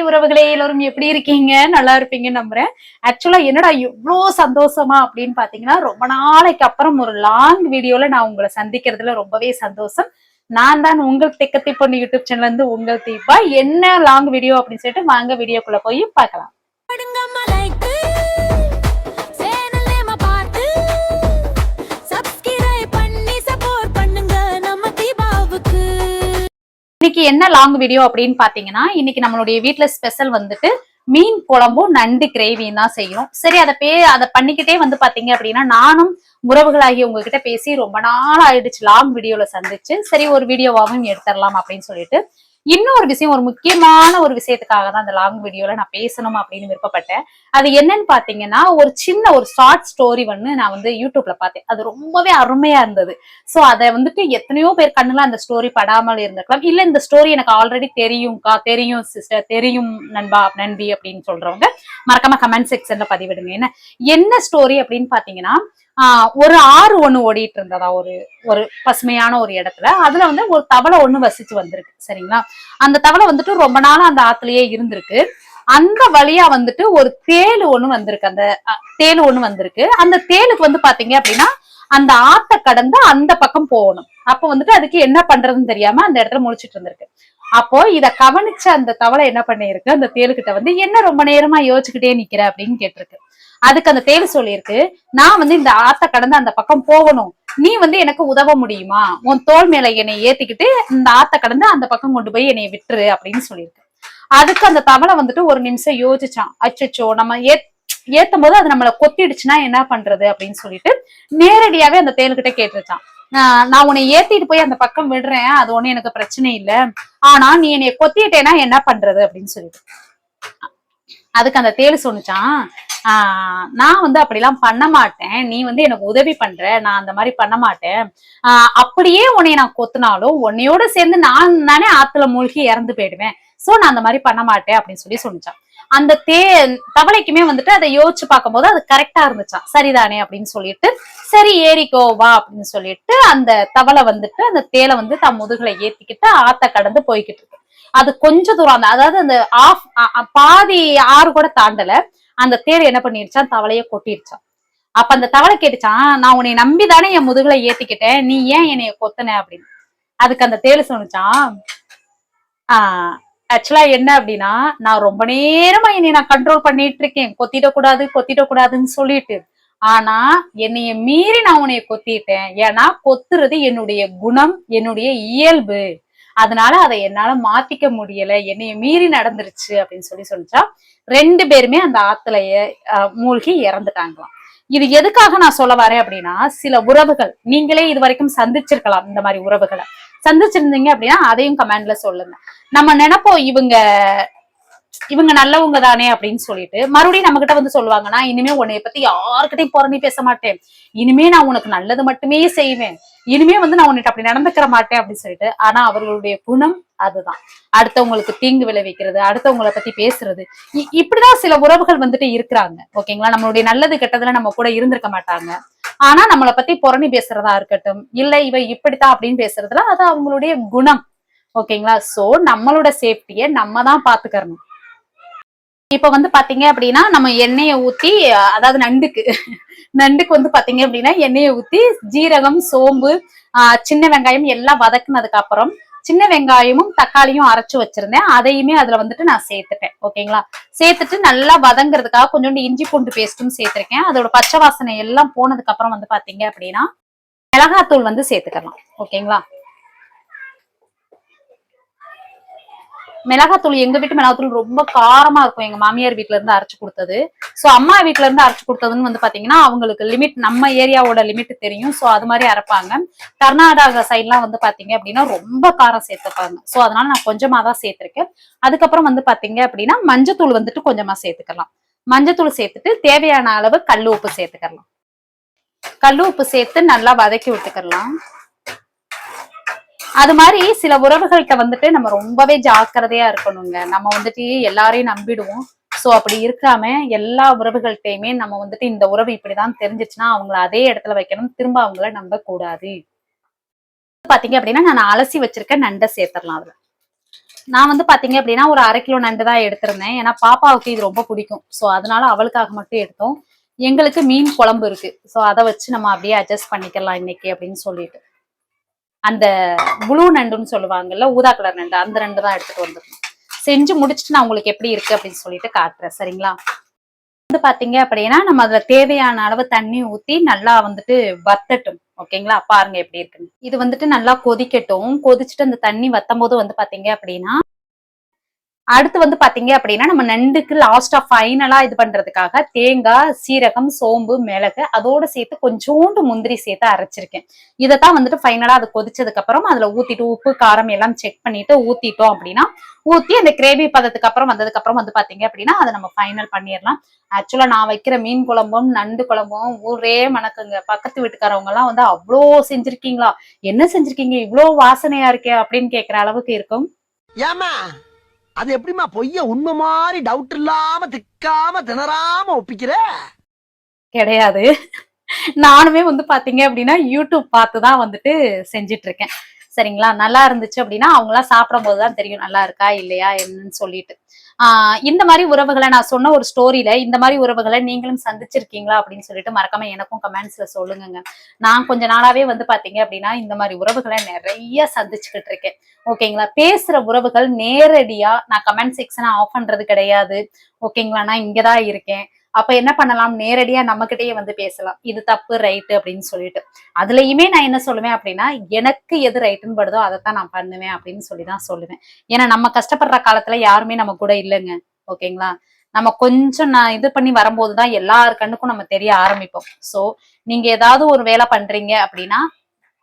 உறவுகளே, எல்லாரும் எப்படி இருக்கீங்க? நல்லா இருப்பீங்கன்னு நம்புறேன். ஆக்சுவலா என்னடா இவ்ளோ சந்தோஷமா அப்படின்னு பாத்தீங்கன்னா, ரொம்ப நாளைக்கு அப்புறம் ஒரு லாங் வீடியோல நான் உங்களை சந்திக்கிறதுல ரொம்பவே சந்தோஷம். நான் தான் உங்கள் தெக்கத்தி பொண்ணு யூடியூப் சேனல்ல இருந்து உங்கள் தீபா. என்ன லாங் வீடியோ அப்படின்னு சொல்லிட்டு வாங்க வீடியோக்குள்ள போய் பார்க்கலாம். இன்னைக்கு என்ன லாங் வீடியோ அப்படின்னு பாத்தீங்கன்னா, இன்னைக்கு நம்மளுடைய வீட்டுல ஸ்பெஷல் வந்துட்டு மீன் குழம்பும் நண்டு கிரேவியும் தான் செய்யணும். சரி, அதை பண்ணிக்கிட்டே வந்து பாத்தீங்க அப்படின்னா, நானும் உறவுகளாகி உங்ககிட்ட பேசி ரொம்ப நாள் ஆயிடுச்சு லாங் வீடியோல சந்திச்சு. சரி, ஒரு வீடியோவாகவும் எடுத்துடலாம் அப்படின்னு சொல்லிட்டு இன்னொரு விஷயம், ஒரு முக்கியமான ஒரு விஷயத்துக்காக தான் அந்த லாங் வீடியோல நான் பேசணும் அப்படின்னு விருப்பப்பட்டேன். அது என்னன்னு பாத்தீங்கன்னா, ஒரு சின்ன ஒரு ஷார்ட் ஸ்டோரி நான் வந்து யூடியூப்ல பார்த்தேன். அது ரொம்பவே அருமையா இருந்தது. சோ அதை வந்துட்டு எத்தனையோ பேர் கண்ணுல அந்த ஸ்டோரி படாமல் இருந்திருக்கலாம். இல்ல இந்த ஸ்டோரி எனக்கு ஆல்ரெடி தெரியும்க்கா, தெரியும் சிஸ்டர், தெரியும் நண்பா நண்பி அப்படின்னு சொல்றவங்க மறக்காம கமெண்ட் செக்ஷன்ல பதிவிடுங்க. என்ன ஸ்டோரி அப்படின்னு பாத்தீங்கன்னா, ஒரு ஆறு ஒண்ணு ஓடிட்டு இருந்ததா ஒரு ஒரு பசுமையான ஒரு இடத்துல. அதுல வந்து ஒரு தவளை ஒண்ணு வசிச்சு வந்திருக்கு. சரிங்களா? அந்த தவளை வந்துட்டு ரொம்ப நாளா அந்த ஆத்துலயே இருந்திருக்கு. அந்த வழியா வந்துட்டு ஒரு தேளு ஒண்ணு வந்திருக்கு. அந்த தேளு ஒண்ணு வந்திருக்கு. அந்த தேளுக்கு வந்து பாத்தீங்க அப்படின்னா, அந்த ஆத்த கடந்து அந்த பக்கம் போகணும். அப்ப வந்துட்டு அதுக்கு என்ன பண்றதுன்னு தெரியாம அந்த இடத்துல முழிச்சிட்டு இருந்திருக்கு. அப்போ இத கவனிச்ச அந்த தவளை என்ன பண்ணிருக்கு, அந்த தேளுகிட்ட வந்து என்ன ரொம்ப நேரமா யோசிச்சுக்கிட்டே நிக்கிற அப்படின்னு கேட்டிருக்கு. அதுக்கு அந்த தேள் சொல்லியிருக்கு, நான் வந்து இந்த ஆத்த கடந்து அந்த பக்கம் போகணும், நீ வந்து எனக்கு உதவ முடியுமா? உன் தோல் மேல என்னை ஏத்திக்கிட்டு இந்த ஆத்த கடந்து அந்த பக்கம் கொண்டு போய் என்னை விட்டுரு அப்படின்னு சொல்லியிருக்கு. அதுக்கு அந்த தவளை வந்துட்டு ஒரு நிமிஷம் யோசிச்சான். அச்சச்சோ, நம்ம ஏத்தும் போது அது நம்மளை கொத்திடுச்சுன்னா என்ன பண்றது அப்படின்னு சொல்லிட்டு நேரடியாவே அந்த தேள்கிட்ட கேட்டுருச்சான். நான் உன்னை ஏத்திட்டு போய் அந்த பக்கம் விடுறேன், அது ஒண்ணு எனக்கு பிரச்சனை இல்ல, ஆனா நீ என்னைய கொத்திட்டேன்னா என்ன பண்றது அப்படின்னு சொல்லிட்டு. அதுக்கு அந்த தேளு சொன்னிச்சான், நான் வந்து அப்படிலாம் பண்ண மாட்டேன், நீ வந்து எனக்கு உதவி பண்ற, நான் அந்த மாதிரி பண்ண மாட்டேன். அப்படியே உன்னைய நான் கொத்தினாலும் உன்னையோட சேர்ந்து நான் தானே ஆத்துல மூழ்கி இறந்து போயிடுவேன். சோ நான் அந்த மாதிரி பண்ண மாட்டேன் அப்படின்னு சொல்லிச்சான். அந்த தவளைக்குமே வந்துட்டு அதை யோசிச்சு பார்க்கும்போது அது கரெக்டா இருந்துச்சான். சரிதானே அப்படின்னு சொல்லிட்டு, சரி ஏறிக்கோ வா அப்படின்னு சொல்லிட்டு அந்த தவளை வந்துட்டு அந்த தேளை வந்து தன் முதுகுல ஏத்திக்கிட்டு ஆத்த கடந்து போய்கிட்டு இருக்கு. அது கொஞ்ச தூரம், அதாவது அந்த பாதி ஆறு கூட தாண்டல, அந்த தேர் என்ன பண்ணிருச்சான், தவளைய கொட்டிருச்சான். அப்ப அந்த தவளை கேட்டுச்சான், நான் உன்னை நம்பிதானே என் முதுகுல ஏத்திக்கிட்டேன், நீ ஏன் என்னைய கொத்தன அப்படின்னு. அதுக்கு அந்த தேளு சொன்னிச்சான், ஆக்சுவலா என்ன அப்படின்னா, நான் ரொம்ப நேரமா என்னை நான் கண்ட்ரோல் பண்ணிட்டு இருக்கேன், கொத்திடக்கூடாதுன்னு சொல்லிட்டு. ஆனா என்னைய மீறி நான் உன்னைய கொத்திட்டேன். ஏன்னா கொத்துறது என்னுடைய குணம், என்னுடைய இயல்பு. அதனால அதை என்னால மாத்திக்க முடியல, என்னைய மீறி நடந்துருச்சு அப்படின்னு சொல்லிச்சா. 2 பேருமே அந்த ஆத்துலயே மூழ்கி இறந்துட்டாங்களாம். இது எதுக்காக நான் சொல்ல வரேன் அப்படின்னா, சில உறவுகள் நீங்களே இது வரைக்கும் சந்திச்சிருக்கலாம். இந்த மாதிரி உறவுகளை சந்திச்சிருந்தீங்க அப்படின்னா அதையும் கமெண்ட்ல சொல்லுங்க. நம்ம நினைப்போம் இவங்க நல்லவங்க தானே அப்படின்னு சொல்லிட்டு மறுபடியும் நம்ம கிட்ட வந்து சொல்லுவாங்க, நான் இனிமே உன்னைய பத்தி யாருக்கிட்டையும் புறணி பேச மாட்டேன், இனிமே நான் உனக்கு நல்லது மட்டுமே செய்வேன், இனிமே வந்து நான் உன்னிட்ட அப்படி நடந்துக்கிற மாட்டேன் அப்படின்னு சொல்லிட்டு. ஆனா அவர்களுடைய குணம் அதுதான், அடுத்தவங்களுக்கு தீங்கு விளைவிக்கிறது, அடுத்தவங்களை பத்தி பேசுறது. இப்படிதான் சில உறவுகள் வந்துட்டு இருக்கிறாங்க. ஓகேங்களா? நம்மளுடைய நல்லது கெட்டதுல நம்ம கூட இருந்திருக்க மாட்டாங்க. ஆனா நம்மளை பத்தி புறணி பேசுறதா இருக்கட்டும், இல்ல இவ இப்படித்தான் அப்படின்னு பேசுறதுல அது அவங்களுடைய குணம். ஓகேங்களா? சோ நம்மளோட சேஃப்டியை நம்ம தான் பாத்துக்கறணும். இப்ப வந்து பாத்தீங்க அப்படின்னா, நம்ம எண்ணெயை ஊத்தி, அதாவது நண்டுக்கு வந்து பாத்தீங்க அப்படின்னா எண்ணெயை ஊத்தி ஜீரகம், சோம்பு, சின்ன வெங்காயம் எல்லாம் வதக்குனதுக்கு அப்புறம் சின்ன வெங்காயமும் தக்காளியும் அரைச்சு வச்சிருந்தேன், அதையுமே அதுல வந்துட்டு நான் சேர்த்துட்டேன். ஓகேங்களா? சேர்த்துட்டு நல்லா வதங்குறதுக்காக கொஞ்சோண்டு இஞ்சி பூண்டு பேஸ்டும் சேர்த்திருக்கேன். அதோட பச்சை வாசனை எல்லாம் போனதுக்கு அப்புறம் வந்து பாத்தீங்க அப்படின்னா மிளகாத்தூள் வந்து சேர்த்துக்கலாம். ஓகேங்களா? மிளகாத்தூள், எங்க வீட்டு மிளகாத்தூள் ரொம்ப காரமா இருக்கும், எங்க மாமியார் வீட்டுல இருந்து அரைச்சு கொடுத்தது. சோ அம்மா வீட்டுல இருந்து அரைச்சு கொடுத்ததுன்னு வந்து பாத்தீங்கன்னா அவங்களுக்கு லிமிட், நம்ம ஏரியாவோட லிமிட் தெரியும். சோ அது மாதிரி அரைப்பாங்க. கர்நாடகா சைட் எல்லாம் வந்து பாத்தீங்க அப்படின்னா ரொம்ப காரம் சேர்த்துப்பாங்க. சோ அதனால நான் கொஞ்சமா தான் சேர்த்திருக்கேன். அதுக்கப்புறம் வந்து பாத்தீங்க அப்படின்னா மஞ்சத்தூள் வந்துட்டு கொஞ்சமா சேர்த்துக்கலாம். மஞ்சத்தூள் சேர்த்துட்டு தேவையான அளவு கல் உப்பு சேர்த்துக்கலாம். கல் உப்பு சேர்த்து நல்லா வதக்கி விட்டுக்கலாம். அது மாதிரி சில உறவுகள்கிட்ட வந்துட்டு நம்ம ரொம்பவே ஜாக்கிரதையா இருக்கணுங்க. நம்ம வந்துட்டு எல்லாரையும் நம்பிடுவோம். சோ அப்படி இருக்காம எல்லா உறவுகள்கிட்டயுமே நம்ம வந்துட்டு இந்த உறவு இப்படிதான் தெரிஞ்சிச்சுன்னா அவங்கள அதே இடத்துல வைக்கணும், திரும்ப அவங்கள நம்ப கூடாது. பாத்தீங்க அப்படின்னா நான் அலசி வச்சிருக்க நண்டை சேர்த்துடலாம். அதுல நான் வந்து பாத்தீங்க அப்படின்னா ஒரு 1/2 கிலோ நண்டு தான் எடுத்திருந்தேன். ஏன்னா பாப்பாவுக்கு இது ரொம்ப பிடிக்கும். சோ அதனால அவளுக்காக மட்டும் எடுத்தோம். எங்களுக்கு மீன் குழம்பு இருக்கு. சோ அத வச்சு நம்ம அப்படியே அட்ஜஸ்ட் பண்ணிக்கலாம் இன்னைக்கு அப்படின்னு சொல்லிட்டு. அந்த ப்ளூ நண்டுன்னு சொல்லுவாங்கல்ல, ஊதா கலர் நண்டு, அந்த நண்டு தான் எடுத்துட்டு வந்திருக்கோம். செஞ்சு முடிச்சுட்டு நான் உங்களுக்கு எப்படி இருக்கு அப்படின்னு சொல்லிட்டு காட்டுறேன். சரிங்களா? வந்து பாத்தீங்க அப்படின்னா நம்ம அதுல தேவையான அளவு தண்ணி ஊத்தி நல்லா வந்துட்டு வத்தட்டும். ஓகேங்களா? பாருங்க எப்படி இருக்குன்னு. இது வந்துட்டு நல்லா கொதிக்கட்டும். கொதிச்சுட்டு அந்த தண்ணி வத்தும் போது வந்து பாத்தீங்க அப்படின்னா அடுத்து வந்து பாத்தீங்க அப்படின்னா நம்ம நண்டுக்கு லாஸ்டா ஃபைனலா இது பண்றதுக்காக தேங்காய், சீரகம், சோம்பு, மிளகு அதோட சேர்த்து கொஞ்சோண்டு முந்திரி சேர்த்து அரைச்சிருக்கேன். இதைத்தான் வந்துட்டு ஃபைனலா அது கொதிச்சதுக்கு அப்புறம் அதுல ஊத்திட்டு உப்பு காரம் எல்லாம் செக் பண்ணிட்டு ஊத்திட்டோம் அப்படின்னா ஊத்தி அந்த கிரேவி பதத்துக்கு அப்புறம் வந்ததுக்கு அப்புறம் வந்து பாத்தீங்க அப்படின்னா அதை நம்ம ஃபைனல் பண்ணிடலாம். ஆக்சுவலா நான் வைக்கிற மீன் குழம்பும் நண்டு குழம்பும் ஊரே மணக்குங்க. பக்கத்து வீட்டுக்காரவங்க எல்லாம் வந்து அவ்வளோ செஞ்சிருக்கீங்களா, என்ன செஞ்சிருக்கீங்க, இவ்வளவு வாசனையா இருக்கே அப்படின்னு கேட்கிற அளவுக்கு இருக்கும். ஏமா அது எப்படிமா பொய்ய உண்மை மாதிரி டவுட் இல்லாம திக்காம திணறாம ஒப்பிக்கிற? கிடையாது. நானுமே வந்து பாத்தீங்க அப்படின்னா யூடியூப் பார்த்துதான் வந்துட்டு செஞ்சிட்டு இருக்கேன். சரிங்களா? நல்லா இருந்துச்சு அப்படின்னா அவங்களாம் சாப்பிடும் போதுதான் தெரியும் நல்லா இருக்கா இல்லையா என்னன்னு சொல்லிட்டு. இந்த மாதிரி உறவுகளை நான் சொன்ன ஒரு ஸ்டோரியில இந்த மாதிரி உறவுகளை நீங்களும் சந்திச்சிருக்கீங்களா அப்படின்னு சொல்லிட்டு மறக்காம எனக்கும் கமெண்ட்ஸ்ல சொல்லுங்க. நான் கொஞ்ச நாளாவே வந்து பாத்தீங்க அப்படின்னா இந்த மாதிரி உறவுகளை நிறைய சந்திச்சுக்கிட்டு இருக்கேன். ஓகேங்களா? பேசுற உறவுகள் நேரடியா நான் கமெண்ட் செக்ஷனை ஆஃப் பண்றது கிடையாது. ஓகேங்களா? நான் இங்கதான் இருக்கேன். அப்ப என்ன பண்ணலாம், நேரடியா நம்மகிட்டயே வந்து பேசலாம். இது தப்பு ரைட்டு அப்படின்னு சொல்லிட்டு. அதுலயுமே நான் என்ன சொல்லுவேன் அப்படின்னா எனக்கு எது ரைட்டுன்னு படுதோ அதைத்தான் நான் பண்ணுவேன் அப்படின்னு சொல்லிதான் சொல்லுவேன். ஏன்னா நம்ம கஷ்டப்படுற காலத்துல யாருமே நம்ம கூட இல்லைங்க. ஓகேங்களா? நம்ம கொஞ்சம் நான் இது பண்ணி வரும்போதுதான் எல்லார் கண்ணுக்கும் நம்ம தெரிய ஆரம்பிப்போம். சோ நீங்க ஏதாவது ஒரு வேலை பண்றீங்க அப்படின்னா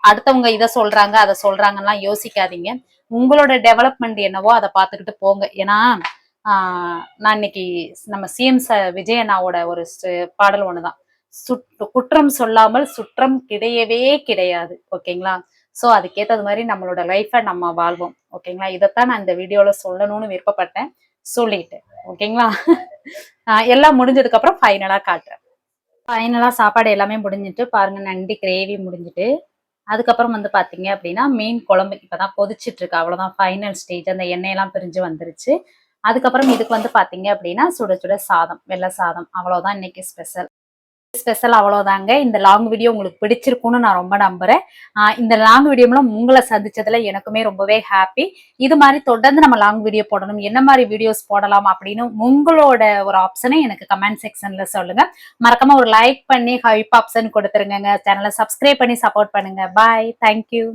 அடுத்தவங்க இதை சொல்றாங்க அதை சொல்றாங்கலாம் யோசிக்காதீங்க. உங்களோட டெவலப்மெண்ட் என்னவோ அதை பார்த்துக்கிட்டு போங்க. ஏன்னா நான் இன்னைக்கு நம்ம சிஎம் விஜய் அண்ணாவோட ஒரு பாடல் ஒண்ணுதான், குற்றம் சொல்லாமல் சுற்றம் கிடையவே கிடையாது. ஓகேங்களா? சோ அதுக்கேத்தது மாதிரி நம்மளோட லைஃப நம்ம வாழ்வோம். ஓகேங்களா? இதைத்தான் நான் இந்த வீடியோல சொல்லணும்னு விருப்பப்பட்டேன், சொல்லிட்டேன். ஓகேங்களா? எல்லாம் முடிஞ்சதுக்கு அப்புறம் ஃபைனலா காட்டுறேன். ஃபைனலா சாப்பாடு எல்லாமே முடிஞ்சிட்டு பாருங்க, நண்டு கிரேவி முடிஞ்சிட்டு அதுக்கப்புறம் வந்து பாத்தீங்க அப்படின்னா மீன் குழம்பு இப்பதான் கொதிச்சிட்டு இருக்கு. அவ்வளவுதான் ஃபைனல் ஸ்டேஜ். அந்த எண்ணெயெல்லாம் பிரிஞ்சு வந்துருச்சு. அதுக்கப்புறம் இதுக்கு வந்து பாத்தீங்க அப்படின்னா சுட சுட சாதம், வெள்ளை சாதம். அவ்வளவுதான் இன்னைக்கு ஸ்பெஷல். ஸ்பெஷல் அவ்வளவுதாங்க. இந்த லாங் வீடியோ உங்களுக்கு பிடிச்சிருக்கும்னு நான் ரொம்ப நம்புறேன். இந்த லாங் வீடியோ மூலம் உங்களை சந்திச்சதுல எனக்குமே ரொம்பவே ஹாப்பி. இது மாதிரி தொடர்ந்து நம்ம லாங் வீடியோ போடணும், என்ன மாதிரி வீடியோஸ் போடலாம் அப்படின்னு உங்களோட ஒரு ஆப்ஷனை எனக்கு கமெண்ட் செக்ஷன்ல சொல்லுங்க. மறக்காம ஒரு லைக் பண்ணி ஹைப் ஆப்ஷன் கொடுத்துருங்க. சேனலை சப்ஸ்கிரைப் பண்ணி சப்போர்ட் பண்ணுங்க. பாய், தேங்க்யூ.